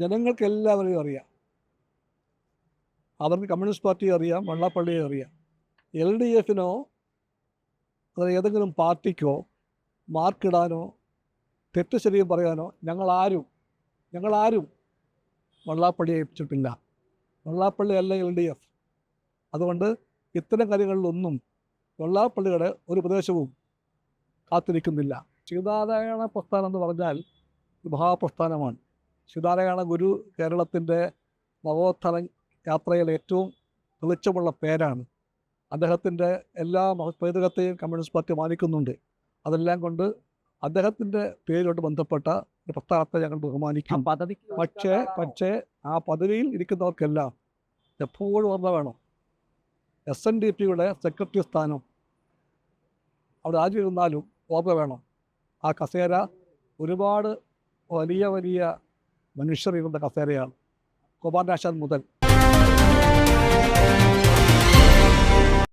ജനങ്ങൾക്ക് എല്ലാവരെയും അറിയാം. അവർക്ക് കമ്മ്യൂണിസ്റ്റ് പാർട്ടിയെ അറിയാം, വെള്ളാപ്പള്ളിയെ അറിയാം. LDFിനോ അത് ഏതെങ്കിലും പാർട്ടിക്കോ മാർക്കിടാനോ തെറ്റ് ശരിയും പറയാനോ ഞങ്ങളാരും വെള്ളാപ്പള്ളിയെ ഏൽപ്പിച്ചിട്ടില്ല. വെള്ളാപ്പള്ളി അല്ല LDF. അതുകൊണ്ട് ഇത്തരം കാര്യങ്ങളിലൊന്നും വെള്ളാപ്പള്ളിയുടെ ഒരു പ്രദേശവും കാത്തിരിക്കുന്നില്ല. ശ്രീനാരായണ പ്രസ്ഥാനം എന്ന് പറഞ്ഞാൽ മഹാപ്രസ്ഥാനമാണ്. ശ്രീനാരായണ ഗുരു കേരളത്തിൻ്റെ നവോത്ഥാന യാത്രയിൽ ഏറ്റവും തെളിച്ചമുള്ള പേരാണ്. അദ്ദേഹത്തിൻ്റെ എല്ലാ പൈതൃകത്തെയും കമ്മ്യൂണിസ്റ്റ് പാർട്ടി മാനിക്കുന്നുണ്ട്. അതെല്ലാം കൊണ്ട് അദ്ദേഹത്തിൻ്റെ പേരുമായിട്ട് ബന്ധപ്പെട്ട ഒരു പ്രസ്ഥാനത്തെ ഞങ്ങൾ ബഹുമാനിക്കും. പക്ഷേ ആ പദവിയിൽ ഇരിക്കുന്നവർക്കെല്ലാം എപ്പോഴും ഓർമ്മ വേണം, SNDPയുടെ സെക്രട്ടറി സ്ഥാനം അവിടെ ആരിരുന്നാലും ഓർമ്മ വേണം, ആ കസേര ഒരുപാട് വലിയ മനുഷ്യർ ഇരുന്ന കസേരയാണ്. കുമാരനാശാൻ മുതൽ